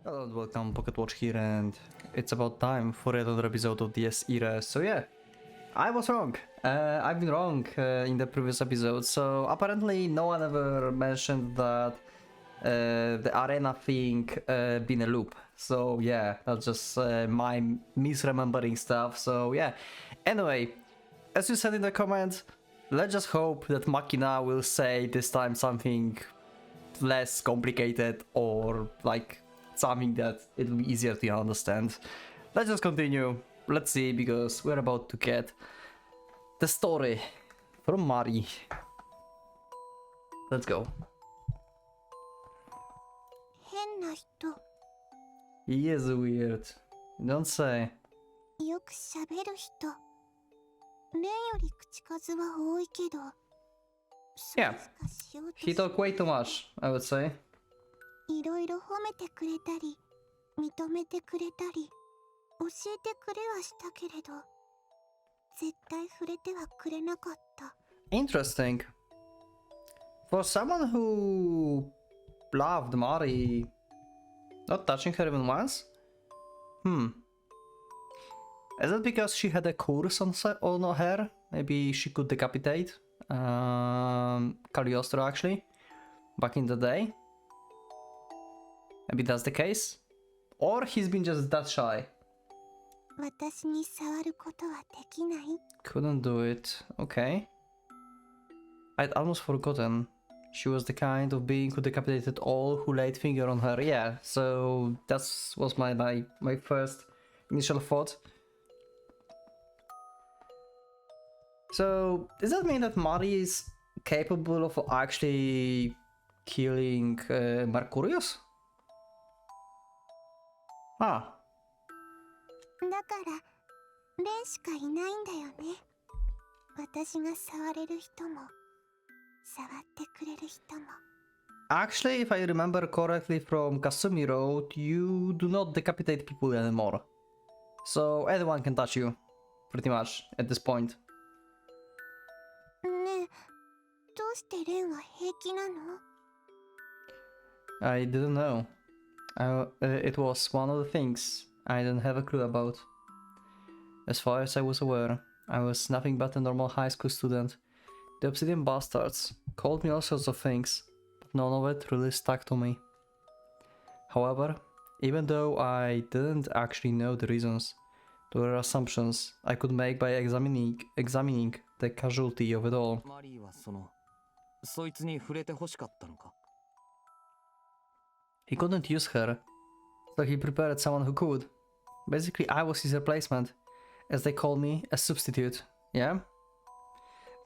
Hello and welcome, Pocket Watch here, and it's about time for another episode of DS Era. So yeah, I was wrong. I've been wrong in the previous episode. So apparently no one ever mentioned that the arena thing been a loop. So yeah, that's just my misremembering stuff. So yeah. Anyway, as you said in the comments, let's just hope that Machina will say this time something less complicated or like something that it will be easier to understand. Let's just continue. Let's see, because we're about to get the story from Mari. Let's go. He is weird. Don't say. Yeah, he talked way too much, I would say. いろいろ褒めてくれたり、認めてくれたり、教えてくれはしたけれど、絶対触れてはくれなかった。 Interesting. For someone who loved Mari, not touching her even once? Is it because she had a curse on her? Maybe she could decapitate Cagliostro actually, back in the day? Maybe that's the case? Or he's been just that shy? 私に触ることはできない? Couldn't do it. Okay. I'd almost forgotten. She was the kind of being who decapitated all who laid finger on her. Yeah, so that was my first initial thought. So, does that mean that Mari is capable of actually killing Mercurius? Ah. だから、レンしかいないんだよね。私が触れる人も、触ってくれる人も。Actually, if I remember correctly from Kasumiro, you do not decapitate people anymore. So anyone can touch you, pretty much, at this point. ねえ、どうしてレンは平気なの? I didn't know. It was one of the things I didn't have a clue about. As far as I was aware, I was nothing but a normal high school student. The Obsidian Bastards called me all sorts of things, but none of it really stuck to me. However, even though I didn't actually know the reasons, there were assumptions I could make by examining the casualty of it all. He couldn't use her, so he prepared someone who could. Basically, I was his replacement, as they call me, a substitute, yeah?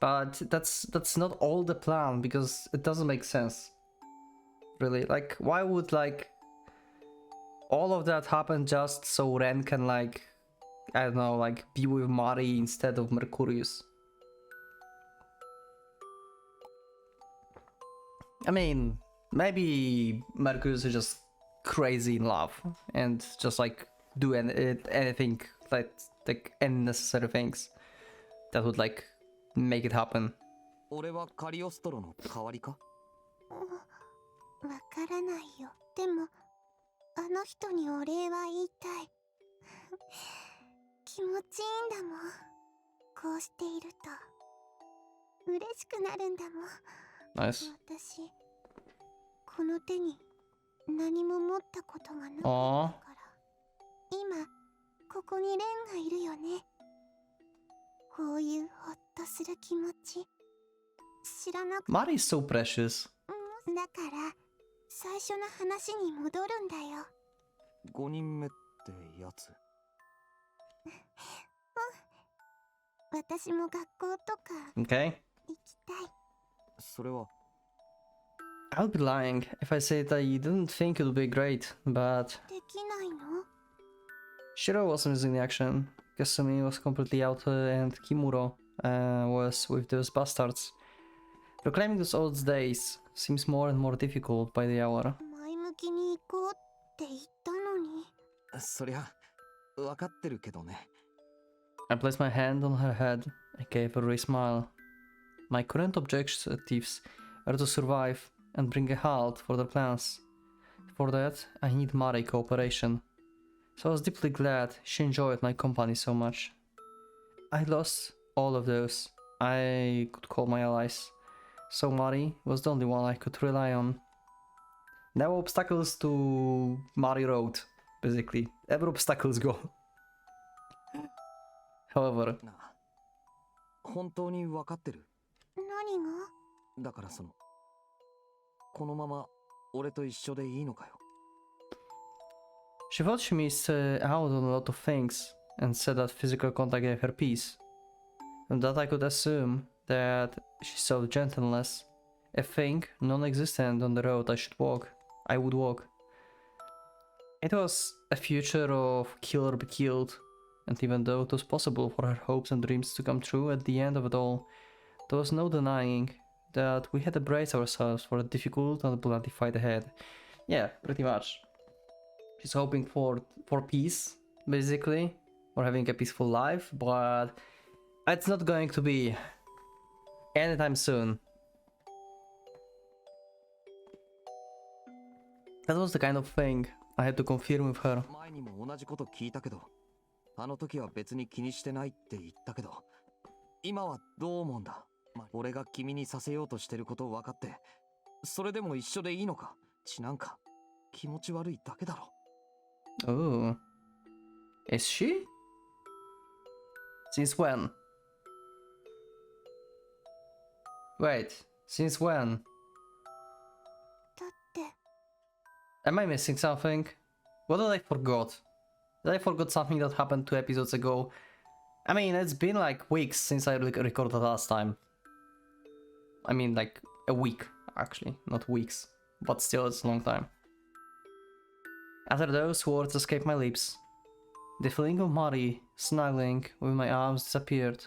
But that's not all the plan, because it doesn't make sense. Really, like, why would, like, all of that happen just so Ren can, like, I don't know, like, be with Mari instead of Mercurius? I mean, maybe Mercurius is just crazy in love and just like do anything, like unnecessary things that would like make it happen. 俺はカリオストロの代わりか? わからないよ。でも、あの人にお礼は言いたい。気持ちいいんだもん。こうしていると嬉しくなるんだもん。Nice. 私、この手に何も持ったことがなかったから、今ここにレンがいるよね。こういうほっとする気持ち、知らなくて。 Mari is so precious. だから最初の話に戻るんだよ。5人目ってやつ。私も学校とか Okay. 行きたい。それは I'll be lying if I said I didn't think it would be great, but できないの? Shiro wasn't using the action. Kasumi was completely out and Kimuro was with those bastards. Reclaiming those old days seems more and more difficult by the hour. 前向きに行こうって言ったのに。そりゃ、わかってるけどね。I placed my hand on her head and gave her a smile. My current objectives are to survive and bring a halt for their plans. for that. I need Mari cooperation. So I was deeply glad she enjoyed my company so much. I lost all of those I could call my allies. So Mari was the only one I could rely on. No obstacles to Mari Road, basically. Every obstacles go. However, 本当に分かってる。何が？だからこのまま俺と一緒でいいのかよ。 she thought she missed out on a lot of things and said that physical contact gave her peace. From that I could assume that she saw gentleness, a thing non-existent on the road I would walk. It was a future of kill or be killed, and even though it was possible for her hopes and dreams to come true at the end of it all, there was no denying that we had to brace ourselves for a difficult and bloody fight ahead. Yeah, pretty much. She's hoping for peace, basically, or having a peaceful life, but it's not going to be anytime soon. That was the kind of thing I had to confirm with her. 前にも同じこと聞いたけど、あの時は別に気にしてないって言ったけど、今はどう思うんだ？俺が君にさせようとしてることを分かって、それでも一緒でいいのか？なんか気持ち悪いだけだろ。Oh. Is she? Since when? Wait, since when? だって Am I missing something? What did I forgot? Did I forgot something that happened 2 episodes ago? I mean, it's been like weeks since I recorded last time. I mean, like a week, actually, not weeks. But still, it's a long time. After those words escaped my lips, the feeling of Mari snuggling with my arms disappeared.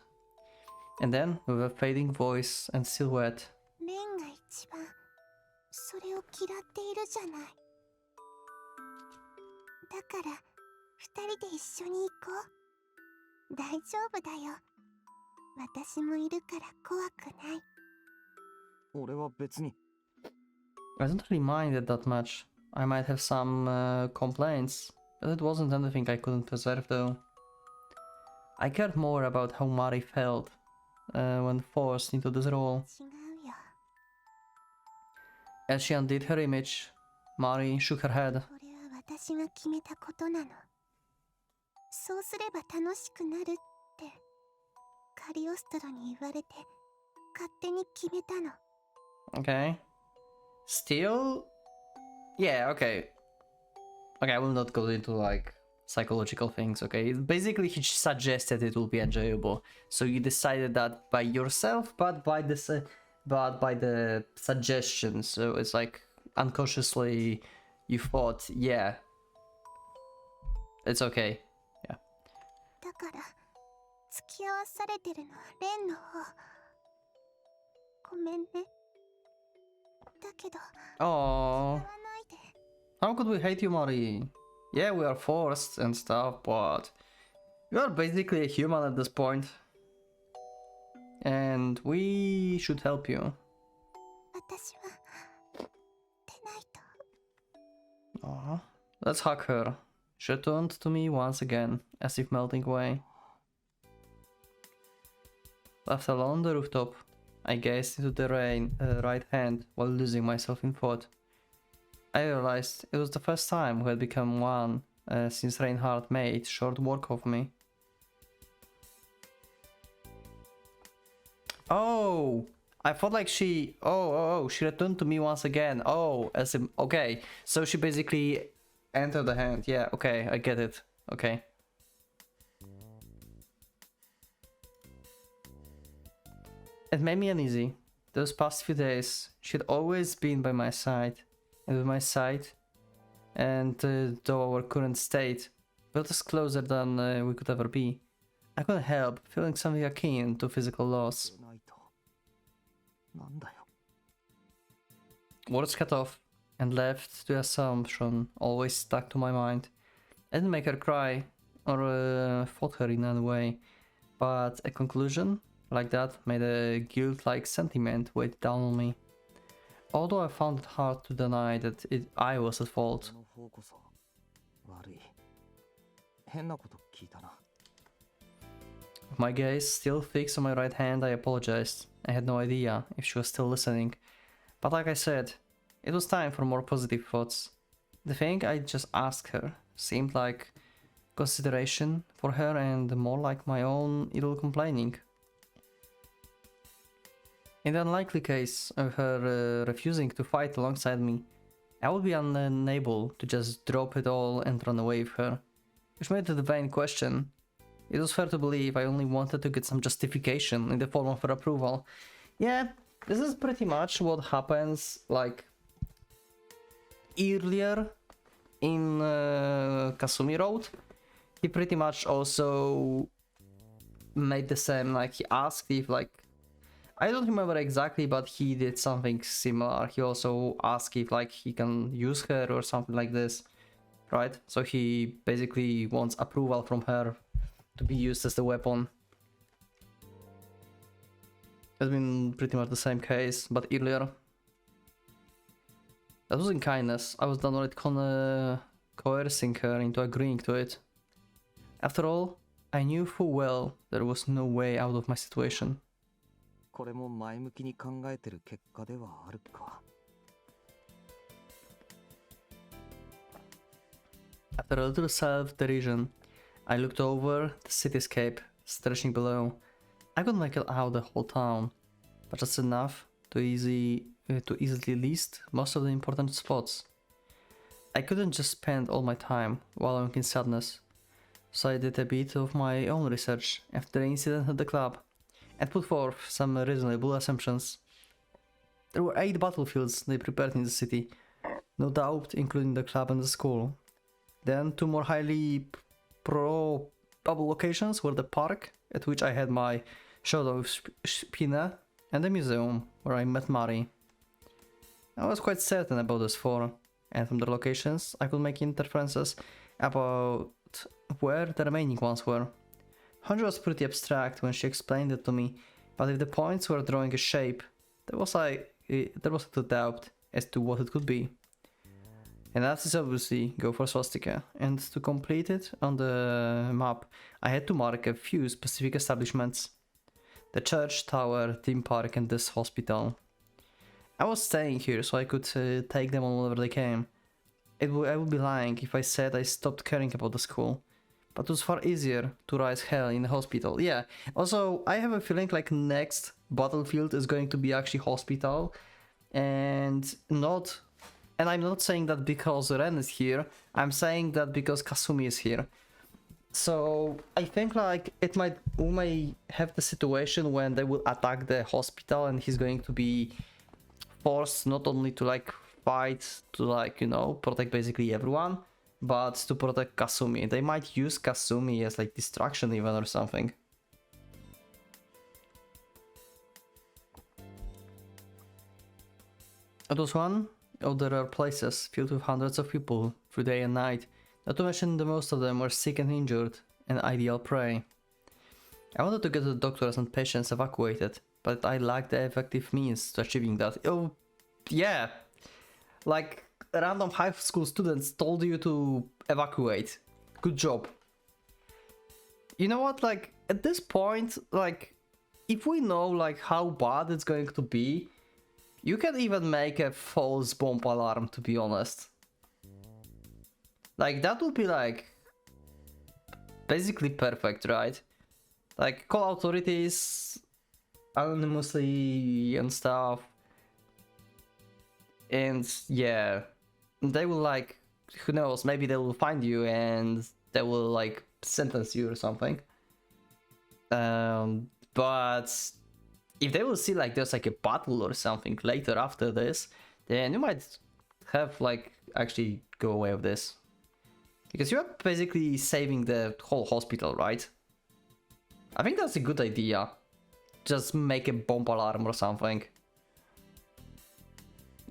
And then, with a fading voice and silhouette, レンが一番それを嫌っているじゃない。だから二人で一緒に行こう。大丈夫だよ。私もいるから怖くない。俺は別に。I don't really mind it that much. I might have some complaints, but it wasn't anything I couldn't preserve though. I cared more about how Mari felt when forced into this role. 違うよ。 As she undid her image, Mari shook her head. これは私が決めたことなの。そうすれば楽しくなるってカリオストロに言われて勝手に決めたの。 Okay. Still? Yeah, okay. Okay, I will not go into like psychological things, okay? Basically, he suggested it will be enjoyable. So you decided that by yourself, but by the suggestion. So it's like unconsciously you thought, yeah, it's okay. Yeah. だから付き合わされてるのはレンの方。ごめんね。だけど Oh, 言わないで。 how could we hate you, Mari? Yeah, we are forced and stuff, but you are basically a human at this point. And we should help you. 私は出ないと。 Aw. Let's hug her. She turned to me once again, as if melting away. Left alone on the rooftop, I gazed into the right hand while losing myself in thought. I realized it was the first time we had become one since Reinhardt made short work of me. Oh! I thought like she... Oh, she returned to me once again. Oh, as in... Okay, so she basically entered the hand. Yeah, okay, I get it. Okay. It made me uneasy. Those past few days, she'd always been by my side. And with my side, and though our current state brought us closer than we could ever be, I couldn't help feeling something akin to physical loss. ないと。なんだよ。 Words cut off and left to assumption always stuck to my mind. I didn't make her cry or fault her in any way, but a conclusion like that made a guilt-like sentiment weigh down on me. although I found it hard to deny that I was at fault. この方こそ悪い。変なこと聞いたな。With my gaze still fixed on my right hand, I apologized. I had no idea if she was still listening. But like I said, it was time for more positive thoughts. The thing I just asked her seemed like consideration for her and more like my own idle complaining. In the unlikely case of her refusing to fight alongside me, I would be unable to just drop it all and run away with her, which made it a vain question. It was fair to believe I only wanted to get some justification in the form of her approval. Yeah, this is pretty much what happens like earlier in Kasumi Road. He pretty much also made the same, like he asked if like, I don't remember exactly, but he did something similar. He also asked if like he can use her or something like this, right? So he basically wants approval from her to be used as the weapon. It's been pretty much the same case, but earlier. That was in kindness. I was downright coercing her into agreeing to it. After all, I knew full well there was no way out of my situation. これも前向きに考えてる結果ではあるか。After a little self-derision, I looked over the cityscape stretching below. I could make out the whole town, but just enough to easily list most of the important spots. I couldn't just spend all my time wallowing in sadness, so I did a bit of my own research after the incident at the club, and put forth some reasonable assumptions. There were 8 battlefields they prepared in the city, no doubt including the club and the school. Then 2 more highly probable locations were the park, at which I had my showdown with Spina, and the museum, where I met Mari. I was quite certain about those 4, and from the locations I could make inferences about where the remaining ones were. Honjo was pretty abstract when she explained it to me, but if the points were drawing a shape, there was a little doubt as to what it could be. And that is obviously go for swastika, and to complete it on the map, I had to mark a few specific establishments. The church, tower, theme park, and this hospital. I was staying here so I could take them on whenever they came. I would be lying if I said I stopped caring about the school. But it was far easier to rise hell in the hospital. Yeah, also I have a feeling like next battlefield is going to be actually hospital. And I'm not saying that because Ren is here, I'm saying that because Kasumi is here. So I think like we may have the situation when they will attack the hospital and he's going to be forced not only to like fight to like, you know, protect basically everyone, but to protect Kasumi. They might use Kasumi as like distraction even or something. It was one of the rare places filled with hundreds of people through day and night, not to mention the most of them were sick and injured, an ideal prey. I wanted to get the doctors and patients evacuated, but I lacked the effective means to achieving that. Oh, yeah! Like, random high school students told you to evacuate. Good job. You know what, like, at this point, like, if we know, like, how bad it's going to be, you can even make a false bomb alarm, to be honest. Like, that would be, like, basically perfect, right? Like, call authorities anonymously and stuff. And, yeah, they will, like, who knows, maybe they will find you and they will, like, sentence you or something. But if they will see, like, there's, like, a battle or something later after this, then you might have, like, actually go away with this. Because you're basically saving the whole hospital, right? I think that's a good idea. Just make a bomb alarm or something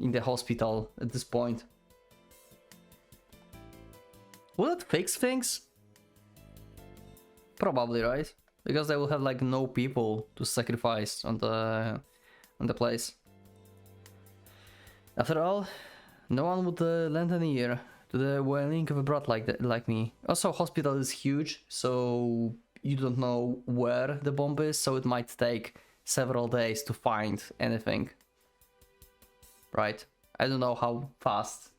in the hospital at this point. Will it fix things? Probably, right? Because they will have like no people to sacrifice on the place. After all, no one would lend an ear to the wailing of a brat like me. Also, hospital is huge, so you don't know where the bomb is, so it might take several days to find anything. Right? I don't know how fast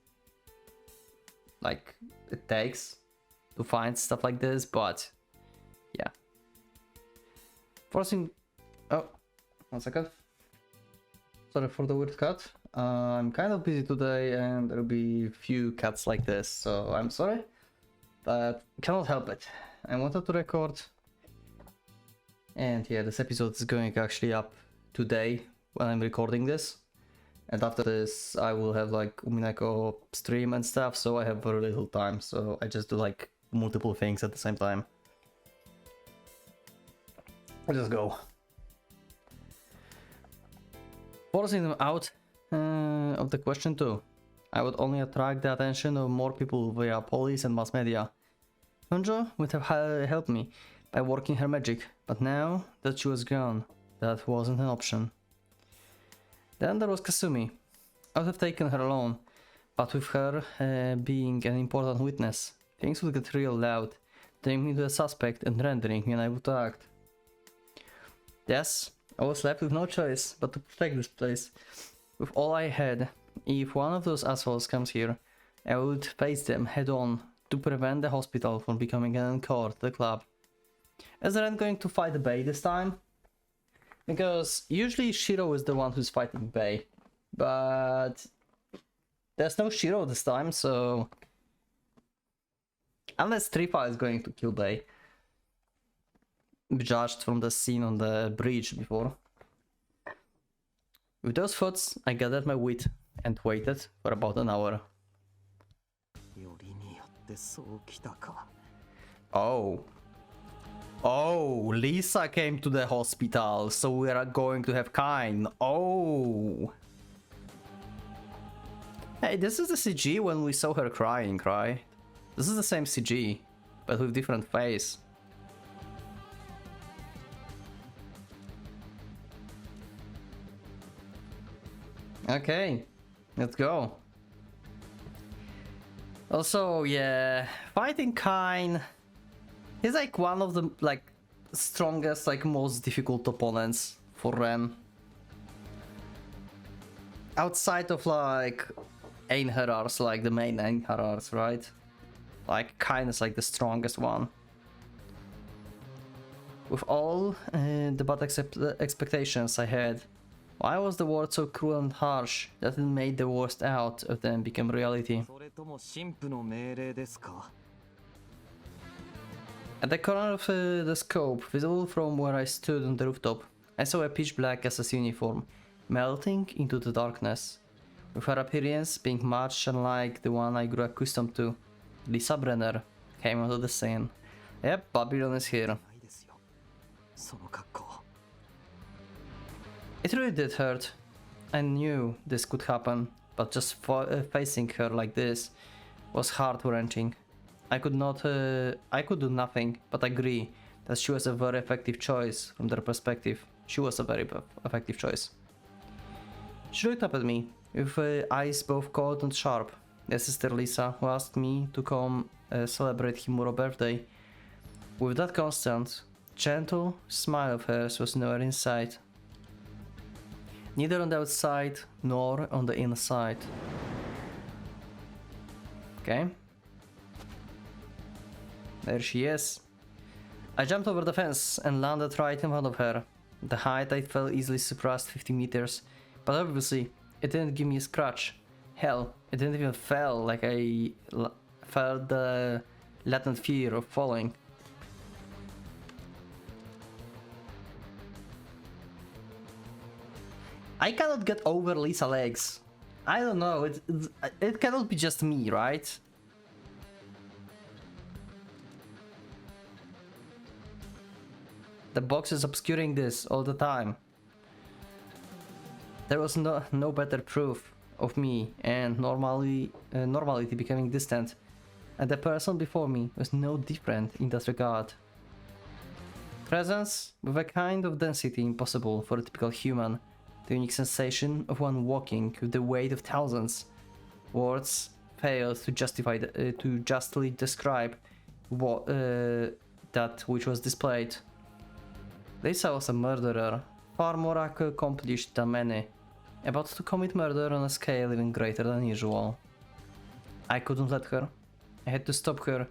like it takes to find stuff like this, but yeah. Forcing... Oh, 1 second. Sorry for the weird cut. I'm kind of busy today and there'll be few cuts like this, so I'm sorry, but cannot help it. I wanted to record, and yeah, this episode is going actually up today when I'm recording this, and after this I will have like Umineko stream and stuff, so I have very little time, so I just do like multiple things at the same time. I'll just go. Forcing them out of the question too. I would only attract the attention of more people via police and mass media. Honjo would have helped me by working her magic, but now that she was gone, that wasn't an option. Then there was Kasumi. I would have taken her alone, but with her being an important witness, things would get real loud, turning me into a suspect and rendering me unable to act. Yes, I was left with no choice but to protect this place. With all I had, if one of those assholes comes here, I would face them head on to prevent the hospital from becoming an encore to the club. Is Ren going to fight Bei this time? Because usually Shiro is the one who's fighting Bei, but there's no Shiro this time, so unless Tripa is going to kill Bei, judged from the scene on the bridge before. With those thoughts, I gathered my wit and waited for about an hour. Oh. Oh, Lisa came to the hospital, so we are going to have Kain. Oh. Hey, this is the CG when we saw her crying, right? This is the same CG, but with different face. Okay, let's go. Also, yeah, fighting Kain, he's like one of the like strongest, like most difficult opponents for Ren. Outside of like Einherjars, like the main Einherjars, right? Like Kain is like the strongest one. With all the bad expectations I had, why was the world so cruel and harsh that it made the worst out of them become reality? At the corner of the scope, visible from where I stood on the rooftop, I saw a pitch black SS uniform, melting into the darkness. With her appearance being much unlike the one I grew accustomed to, Lisa Brenner came onto the scene. Yep, Babylon is here. It really did hurt. I knew this could happen, but just facing her like this was heart-wrenching. I could do nothing but agree that she was a very effective choice from their perspective. She was a very effective choice. She looked up at me, with eyes both cold and sharp. The sister Lisa, who asked me to come celebrate Himuro birthday. With that constant, gentle smile of hers was nowhere in sight. Neither on the outside nor on the inside. Okay. There she is. I jumped over the fence and landed right in front of her. The height I felt easily surpassed 50 meters, but obviously it didn't give me a scratch. Hell, it didn't even feel like I felt the latent fear of falling. I cannot get over Lisa's legs. I don't know, it cannot be just me, right? The box is obscuring this all the time. There was no better proof of me and normality becoming distant, and the person before me was no different in that regard. Presence with a kind of density impossible for a typical human, The unique sensation of one walking with the weight of thousands. Words fail to justify to justly describe what that which was displayed. Lisa was a murderer, far more accomplished than many, about to commit murder on a scale even greater than usual. I couldn't let her. I had to stop her,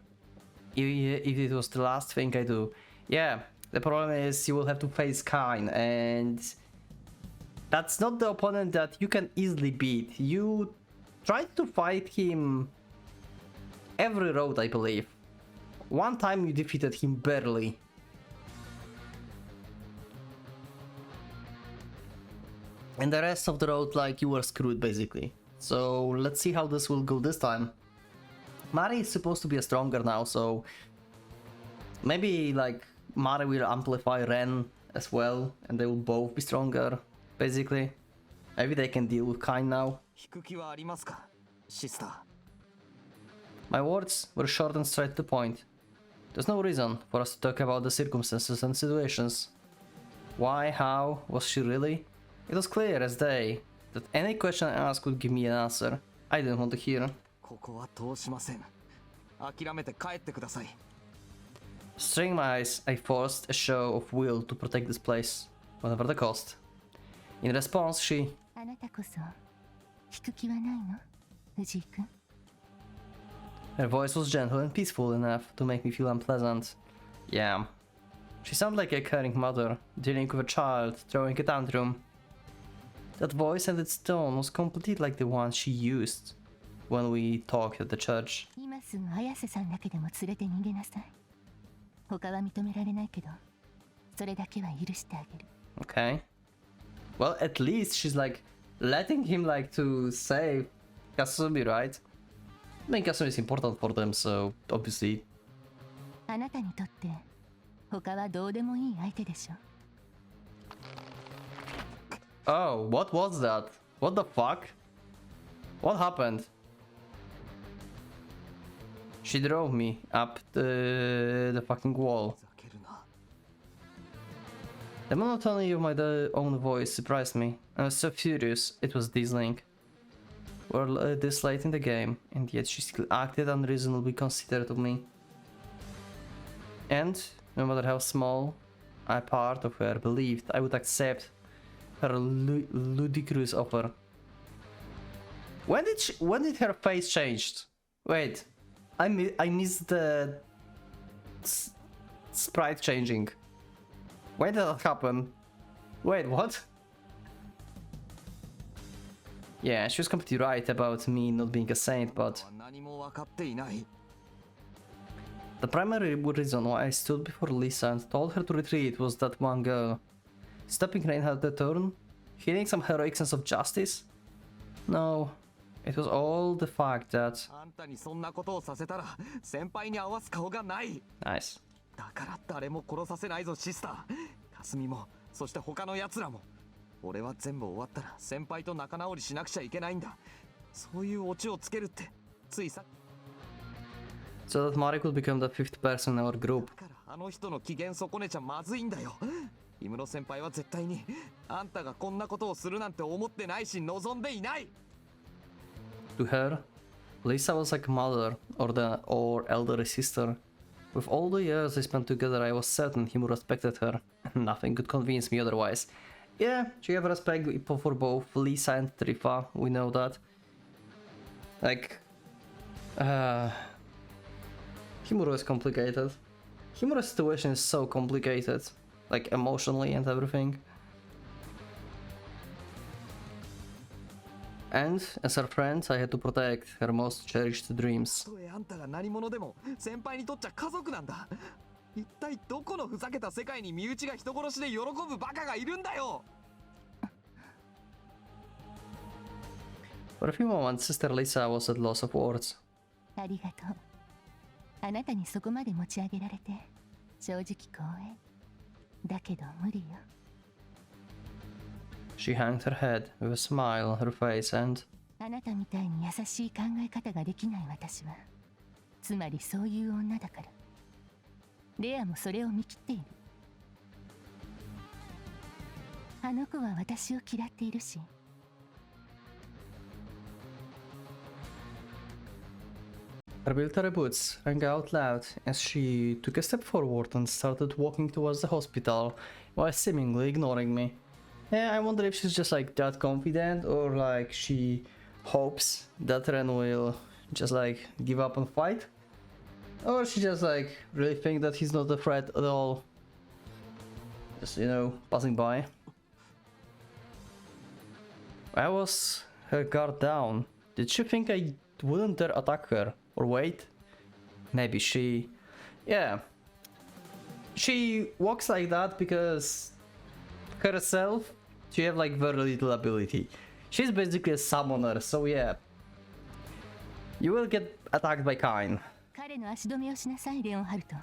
if it was the last thing I do. Yeah, the problem is you will have to face Kain, and that's not the opponent that you can easily beat. You tried to fight him every road, I believe. One time you defeated him barely. And the rest of the road, like, you were screwed basically. So let's see how this will go this time. Mari is supposed to be a stronger now, so maybe like Mari will amplify Ren as well, and they will both be stronger, basically. Maybe they can deal with Kain now. My words were short and straight to the point. There's no reason for us to talk about the circumstances and situations. Why, how, was she really? It was clear as day that any question I asked would give me an answer. I didn't want to hear. Straining my eyes, I forced a show of will to protect this place, whatever the cost. In response, she... Her voice was gentle and peaceful enough to make me feel unpleasant. Yeah. She sounded like a caring mother, dealing with a child, throwing a tantrum. That voice and its tone was completely like the one she used when we talked at the church. Okay. Well, at least she's like letting him like to save Kasumi, right? I mean, Kasumi is important for them, so obviously. Oh, what was that? What the fuck? What happened? She drove me up the fucking wall. The monotony of my own voice surprised me. I was so furious, it was dizzying. We're this late in the game, and yet she still acted unreasonably considerate of me. And, no matter how small a part of her believed I would accept her ludicrous offer. When did her face change? Wait, I missed the sprite changing. When did that happen? Wait, what? Yeah, she was completely right about me not being a saint, but the primary reason why I stood before Lisa and told her to retreat was that one girl. Stopping Reinhardt the turn? Hitting some heroic sense of justice? No, it was all the fact that... Nice. だから誰も殺させないぞシスター。かすみも、そして他の奴らも。俺は全部終わったら先輩と仲直りしなくちゃいけないんだ。そういうオチをつけるってついさ。So that Mari could become the fifth person in our group. だからあの人の機嫌損ねちゃまずいんだよ。氷室先輩は絶対にあんたがこんなことをするなんて思ってないし望んでいない。To her, Lisa was like a mother or elder sister. With all the years they spent together, I was certain he respected her. Nothing could convince me otherwise. Yeah, she have respect for both Lisa and Trifa, we know that. Like, Himuro is complicated. Himuro's situation is so complicated, like emotionally and everything. And as her friend, I had to protect her most cherished dreams. あんたが何者でも先輩にとっちゃ家族なんだ。一体どこのふざけた世界に身内が人殺しで喜ぶバカがいるんだよ。For a few moments, Sister Lisa was at loss of words. ありがとう。あなたにそこまで持ち上げられて正直光栄。だけど無理よ。She hanged her head with a smile on her face and... あなたみたいに優しい考え方ができない私は、つまりそういう女だから。レアもそれを見切っている。あの子は私を嫌っているし。Her boots rang out loud as she took a step forward and started walking towards the hospital while seemingly ignoring me. Yeah, I wonder if she's just like that confident or like she hopes that Ren will just like give up and fight. Or she just like really think that he's not a threat at all. Just, you know, passing by. Why was her guard down? Did she think I wouldn't dare attack her? Or wait? Maybe she... Yeah. She walks like that because herself, she have like very little ability. She's basically a summoner, so yeah. You will get attacked by Kain.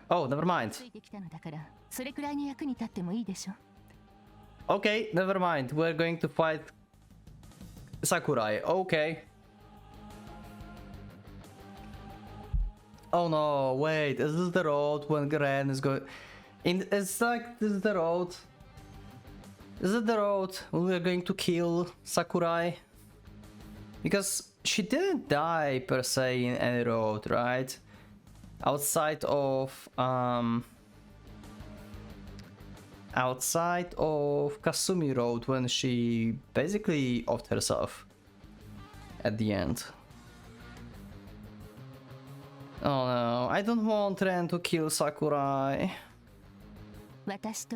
Oh, never mind. Okay, never mind. We're going to fight Sakurai. Okay. Oh no, wait, is this the road when Ren is going... It's like, this is the road. Is it the road when we're going to kill Sakurai? Because she didn't die per se in any road, right? Outside of Kasumi Road when she basically offed herself at the end. Oh no, I don't want Ren to kill Sakurai.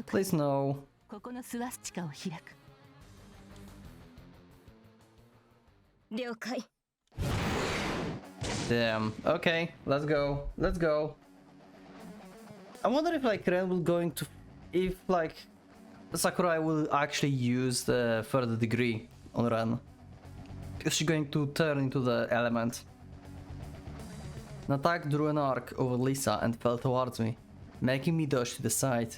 Please no. Damn. Okay, let's go. Let's go. I wonder if like Ren will going to... If like Sakurai will actually use the further degree on Ren. Is she going to turn into the element? An attack drew an arc over Lisa and fell towards me, making me dodge to the side.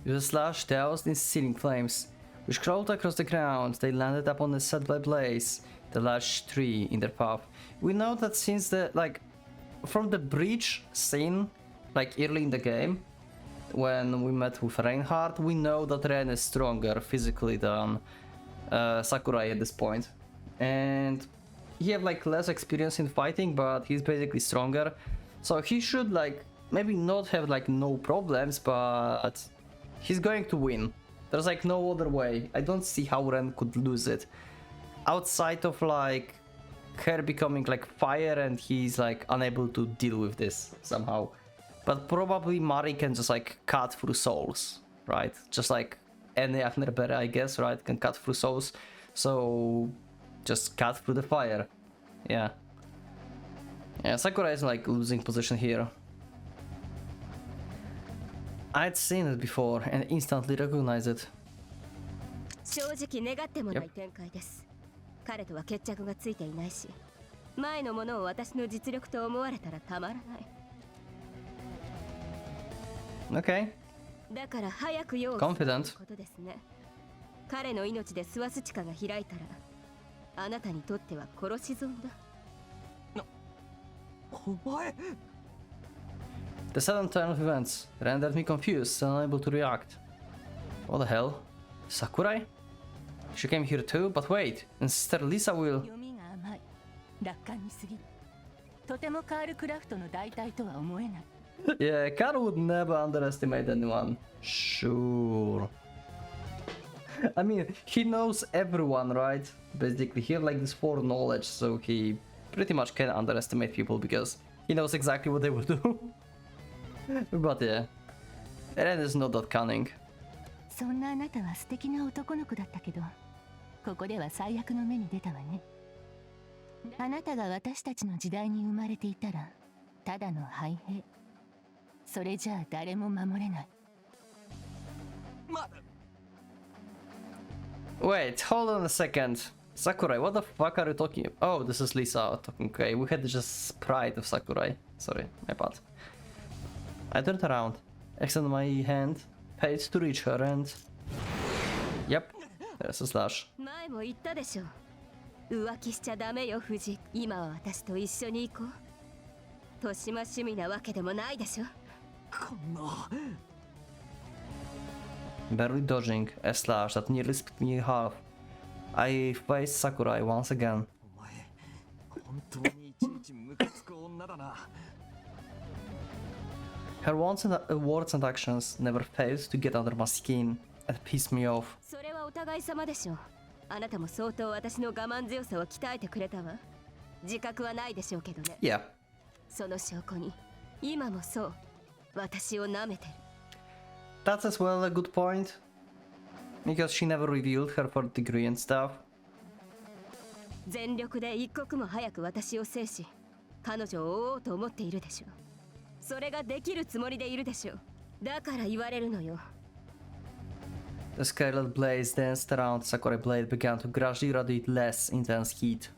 With a slash doused in searing flames, which crawled across the ground, they landed upon the set by blaze, the large tree in their path. We know that since the, like, from the breach scene, like early in the game, when we met with Reinhardt, we know that Ren is stronger physically than Sakurai at this point. And he have like less experience in fighting, but he's basically stronger. So he should like maybe not have like no problems, but he's going to win. There's like no other way. I don't see how Ren could lose it. Outside of like her becoming like fire and he's like unable to deal with this somehow. But probably Mari can just like cut through souls, right? Just like any Agnerbere, I guess, right? Can cut through souls. So just cut through the fire. Yeah. Yeah, Sakurai is like losing position here. I'd seen it before and instantly recognized it. Okay. Confident. The sudden turn of events rendered me confused and unable to react. What the hell? Sakurai? She came here too, but wait, and Sister Lisa will... Yeah, Karu would never underestimate anyone. Sure. I mean, he knows everyone, right? Basically, he has like this foreknowledge, so he pretty much can underestimate people because he knows exactly what they will do. But yeah, Ren is not that cunning. そんなあなたは素敵な男の子だったけど、ここでは最悪の目に出たわね。あなたが私たちの時代に生まれていたら、ただの敗兵。それじゃあ誰も守れない。Wait, hold on a second. Sakurai, what the fuck are you talking about? Oh, this is Lisa talking. Okay, we had just pride of Sakurai. Sorry, my bad. I turned around, extended my hand, paid to reach her and... Yep, there's a slash. 浮気しちゃダメよ、藤。今は私と一緒に行こう。年増趣味なわけでもないでしょ。こんな。barely dodging a slash that nearly split me in half. I faced Sakurai once again. お前本当にいちいちムカつく女だな。 Her words and actions never failed to get under my skin and piss me off. それはお互い様でしょう。あなたも相当私の我慢強さを鍛えてくれたわ。自覚はないでしょうけどね。 Yeah, その証拠に今もそう私を舐めてる。 that's as well a good point. Because she never revealed her fourth degree and stuff. 全力で一刻も早く私を制し彼女を追おうと思っているでしょう。それができるつもりでいるでしょう。だから言われるのよ。 The scarlet blaze danced around Sakurai blade began to gradually radiate less intense heat.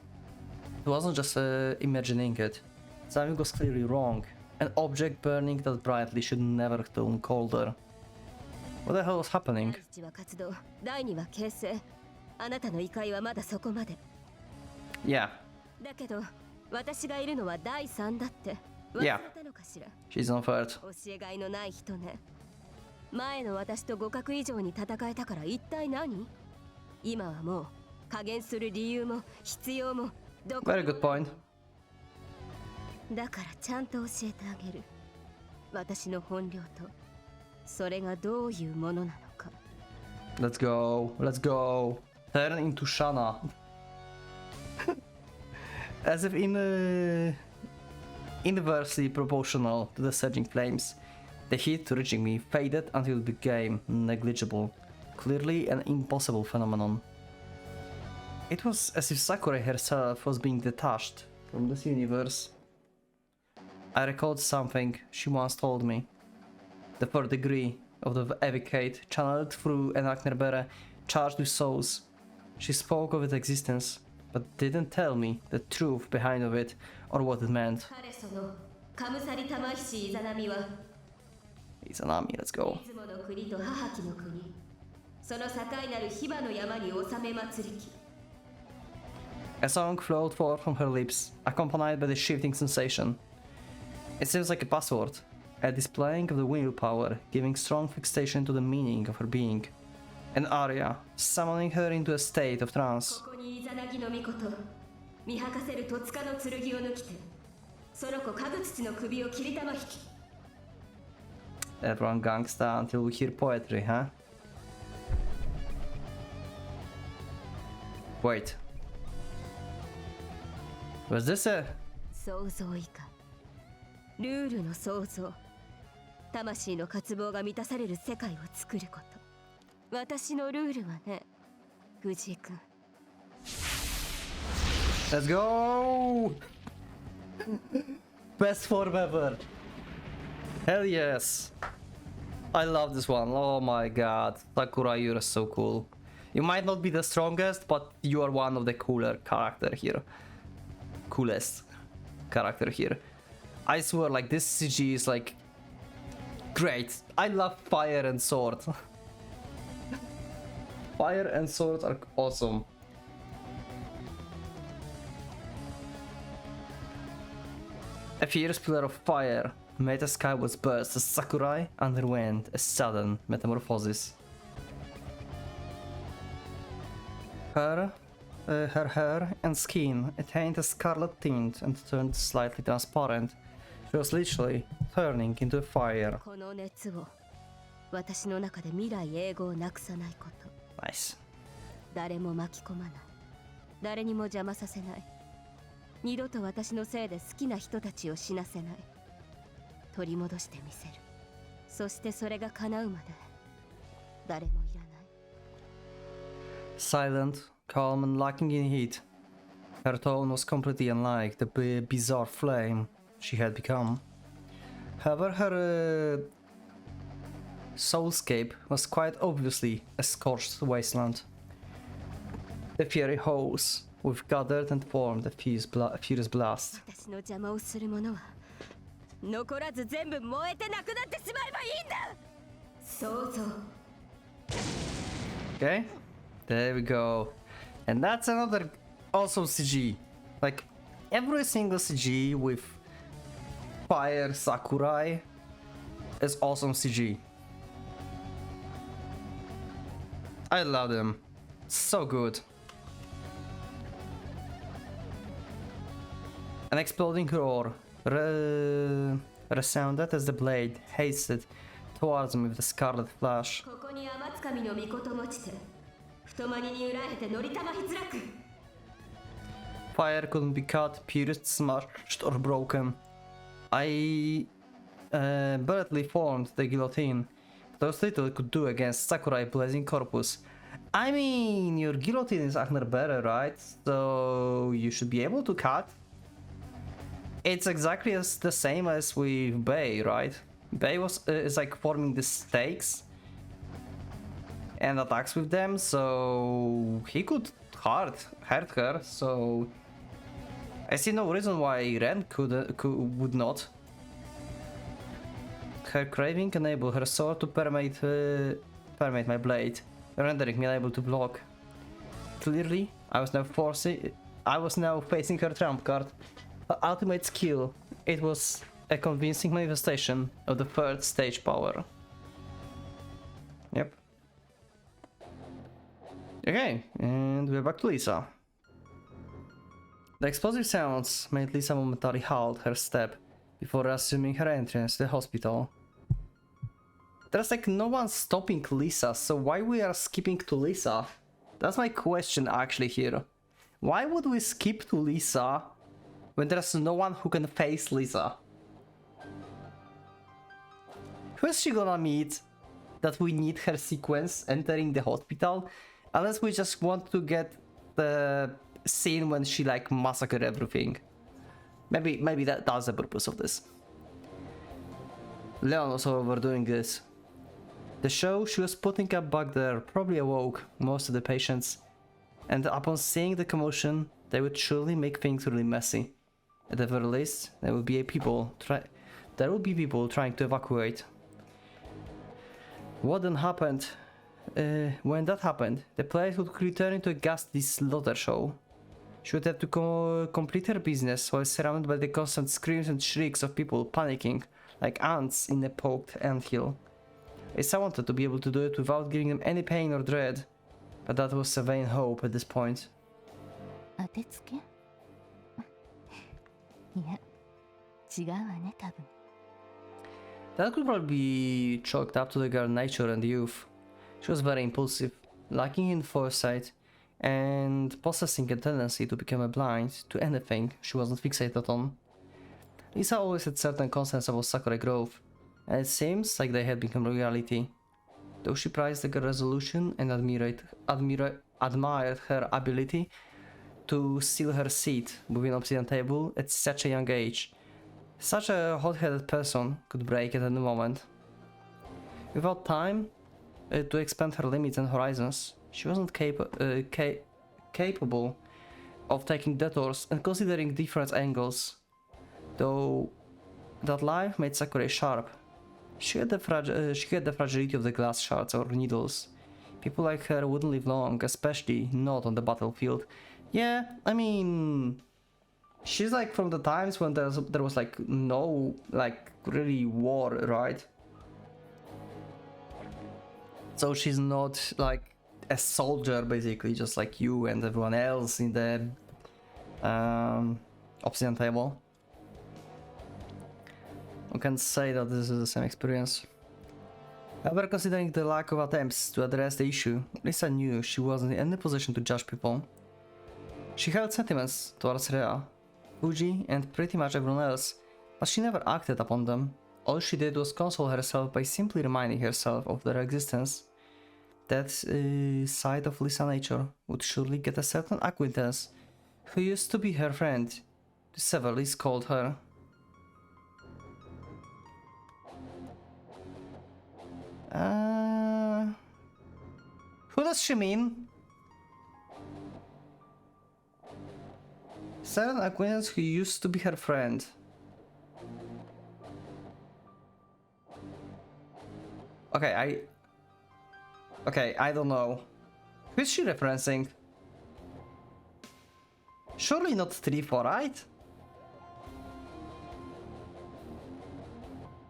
It wasn't just imagining it. Something was clearly wrong. An object burning that brightly should never turn colder. What the hell was happening? 第一は活動、第二は形成。あなたの異界はまだそこまで。 Yeah, だけど私がいるのは第三だって忘れたのかしら。 she's on third. 教えがいのない人ね。前の私と互角以上に戦えたから一体何？今はもう加減する理由も必要もどこに Very も good point. だからちゃんと教えてあげる。私の本領とそれがどういうものなのか。 Let's go, let's go. Turn into Shana. As if inversely proportional to the surging flames. The heat reaching me faded until it became negligible, clearly an impossible phenomenon. It was as if Sakurai herself was being detached from this universe. I recalled something she once told me. The fourth degree of the Evocate channeled through an Aknerbere charged with souls. She spoke of its existence, but didn't tell me the truth behind of it or what it meant. 彼そのカムサリ玉石イザナミは Izanami, let's go. 出雲の国と母木の国その境なるヒバの山に納め祭りき A song flowed forth from her lips, accompanied by the shifting sensation. It seems like a password, a displaying of the willpower, giving strong fixation to the meaning of her being. An aria, summoning her into a state of trance. ここにイザナギの御事見吐かせる戸塚の剣を抜きてその子かぐ土の首を切りたま引き Everyone gangsta until we hear poetry, huh? Wait. Was this a... 想像以下ルールの創造魂の渇望が満たされる世界を作ること私のルールはね藤井君 Let's go! Best form ever! Hell yes! I love this one, oh my god. Sakurai, you're so cool. You might not be the strongest, but you are one of the cooler character here. Coolest character here. I swear, like, this CG is like... great. I love fire and sword. Fire and sword are awesome. A fierce pillar of fire made a skyward burst as Sakurai underwent a sudden metamorphosis. Her hair and skin attained a scarlet tint and turned slightly transparent. She was literally turning into a fire. この熱を私の中で未来永劫をなくさないこと Nice. 誰も巻き込まない誰にも邪魔させない二度と私のせいで好きな人たちを死なせない取り戻してみせるそしてそれが叶うまで誰もいらない Silent, calm and lacking in heat. Her tone was completely unlike the bizarre flame she had become. However, her soulscape was quite obviously a scorched wasteland. The fiery holes we've gathered and formed a furious blast. 私の邪魔をする者は残らず全部燃えてなくなってしまえばいいんだ想像 Okay, there we go. And that's another awesome CG. Like, every single CG with Fire Sakurai is awesome CG. I love them. So good. An exploding roar resounded as the blade hasted towards him with a scarlet flash. Fire couldn't be cut, pierced, smashed, or broken. I bulletly formed the guillotine. Those little could do against Sakurai blazing corpus. I mean, your guillotine is Agner better, right? So you should be able to cut. It's exactly the same as with Bei, right? Bei is like forming the stakes and attacks with them, so he could hurt her. So I see no reason why Ren would not. Her craving enabled her sword to permeate my blade, rendering me unable to block. Clearly, I was now facing her trump card, her ultimate skill. It was a convincing manifestation of the third stage power. Yep. Okay, and we're back to Lisa. The explosive sounds made Lisa momentarily halt her step before assuming her entrance to the hospital. There's like no one stopping Lisa, so why we are skipping to Lisa? That's my question actually here. Why would we skip to Lisa when there's no one who can face Lisa? Who is she gonna meet that we need her sequence entering the hospital? Unless we just want to get the scene when she like massacred everything. Maybe that's the purpose of this. Leon was overdoing this. The show she was putting up back there probably awoke most of the patients, and upon seeing the commotion, they would surely make things really messy. At the very least, there would be people trying to evacuate. What then happened? When that happened, the place would return into a ghastly slaughter show. She would have to complete her business while surrounded by the constant screams and shrieks of people panicking like ants in a poked anthill. I wanted to be able to do it without giving them any pain or dread, but that was a vain hope at this point. 当てつけいや、違うわね、多分。That could probably be chalked up to the girl's nature and youth. She was very impulsive, lacking in foresight, and possessing a tendency to become blind to anything she wasn't fixated on. Lisa always had certain concerns about Sakurai growth, and it seems like they had become reality. Though she prized the girl's resolution and admired her ability to seal her seat within Obsidian Table at such a young age, such a hot-headed person could break at any moment. Without time to expand her limits and horizons, she wasn't capable of taking detours and considering different angles. Though that life made Sakurai sharp, she had the fragility of the glass shards or needles. People like her wouldn't live long, especially not on the battlefield. Yeah, I mean, she's like from the times when there was like no like really war, right? So she's not like a soldier basically, just like you and everyone else in the Obsidian Table. I can say that this is the same experience. However, considering the lack of attempts to address the issue, Lisa knew she wasn't in any position to judge people. She held sentiments towards Rhea, Fuji, and pretty much everyone else, but she never acted upon them. All she did was console herself by simply reminding herself of their existence. That side of Lisa nature would surely get a certain acquaintance who used to be her friend, to severely scold her. Who does she mean? Certain acquaintance who used to be her friend. Okay, I don't know. Who is she referencing? Surely not 3-4, right?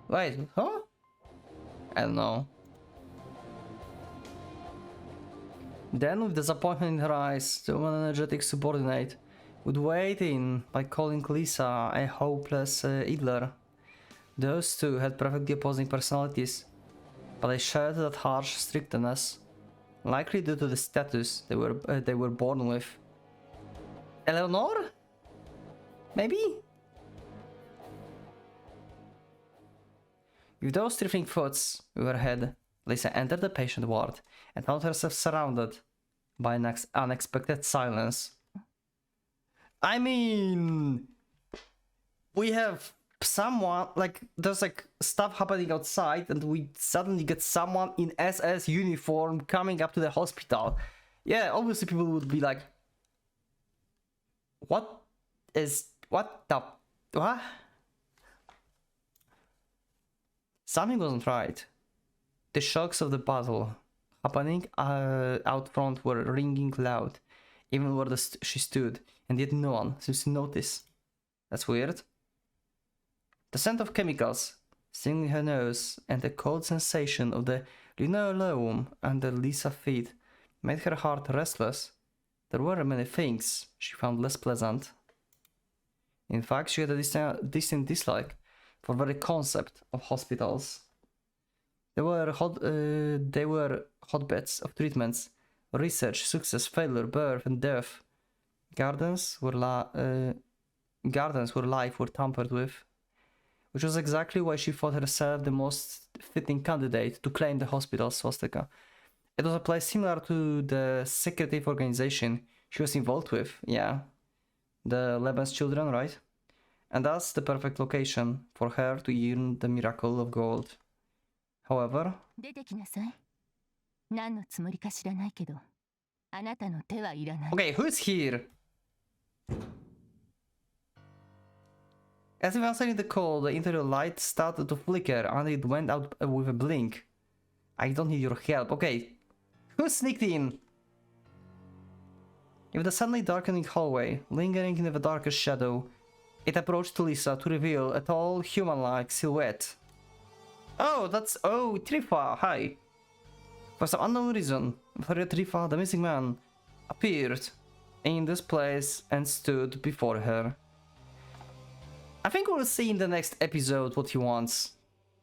Wait, huh? I don't know. Then, with disappointment in her eyes, the woman energetic subordinate would wade in by calling Lisa a hopeless idler. Those two had perfectly opposing personalities, but they shared that harsh strictness, likely due to the status they were born with. Eleanor? Maybe? With those drifting thoughts in her head, Lisa entered the patient ward and found herself surrounded by an unexpected silence. I mean, we have someone, like, there's like stuff happening outside and we suddenly get someone in SS uniform coming up to the hospital. Yeah, obviously people would be like, what what? Something wasn't right. The shocks of the battle happening out front were ringing loud, even where she stood, and yet no one seems to notice. That's weird. The scent of chemicals stinging her nose and the cold sensation of the linoleum under Lisa's feet made her heart restless. There were many things she found less pleasant. In fact, she had a distinct dislike for the very concept of hospitals. They were hotbeds of treatments, research, success, failure, birth, and death. Gardens where life were tampered with, which was exactly why she thought herself the most fitting candidate to claim the hospital's swastika. It was a place similar to the secretive organization she was involved with, yeah. The Leban's children, right? And that's the perfect location for her to earn the miracle of gold. However... Okay, who's here? As if answering the call, the interior light started to flicker and it went out with a blink. I don't need your help. Okay, who sneaked in? In the suddenly darkening hallway, lingering in the darkest shadow, it approached Lisa to reveal a tall, human-like silhouette. Oh, that's... Oh, Trifa, hi. For some unknown reason, Trifa, the missing man, appeared in this place and stood before her. I think we'll see in the next episode what he wants.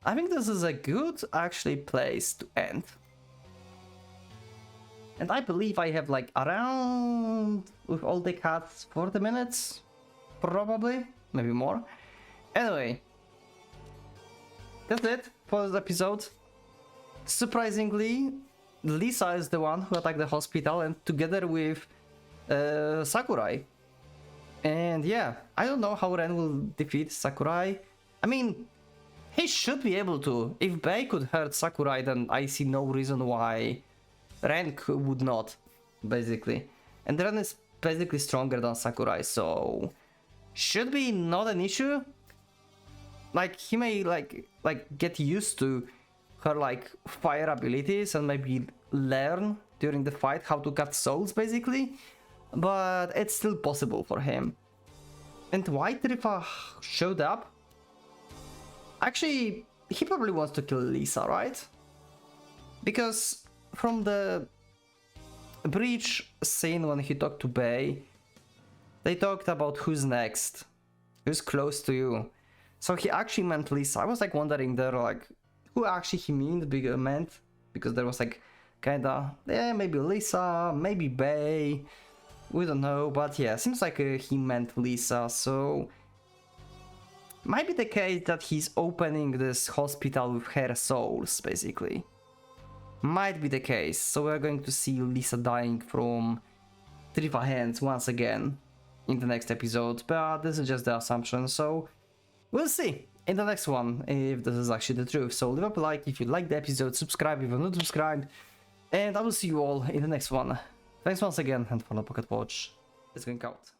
I think this is a good, actually, place to end. And I believe I have like around, with all the cuts, 40 minutes? Probably, maybe more. Anyway, that's it for this episode. Surprisingly, Lisa is the one who attacked the hospital, and together with Sakurai. And yeah, I don't know how Ren will defeat Sakurai. I mean, he should be able to. If Bei could hurt Sakurai, then I see no reason why Ren would not, basically. And Ren is basically stronger than Sakurai, so should be not an issue. Like, he may like get used to her like fire abilities and maybe learn during the fight how to cut souls, basically. But it's still possible for him. And why Trifa showed up? Actually, he probably wants to kill Lisa, right? Because from the bridge scene when he talked to Bei, they talked about who's next, who's close to you. So he actually meant Lisa. I was like wondering there, like, who actually he meant, because there was like kinda, yeah, maybe Lisa, maybe Bei, we don't know, but yeah, seems like he meant Lisa, so might be the case that he's opening this hospital with her souls, basically. Might be the case, so we're going to see Lisa dying from Trifa hands once again in the next episode, but this is just the assumption, so we'll see in the next one if this is actually the truth. So leave up a like if you liked the episode, subscribe if you're not subscribed, and I will see you all in the next one. Thanks once again, and follow Pocket Watch. It's going out.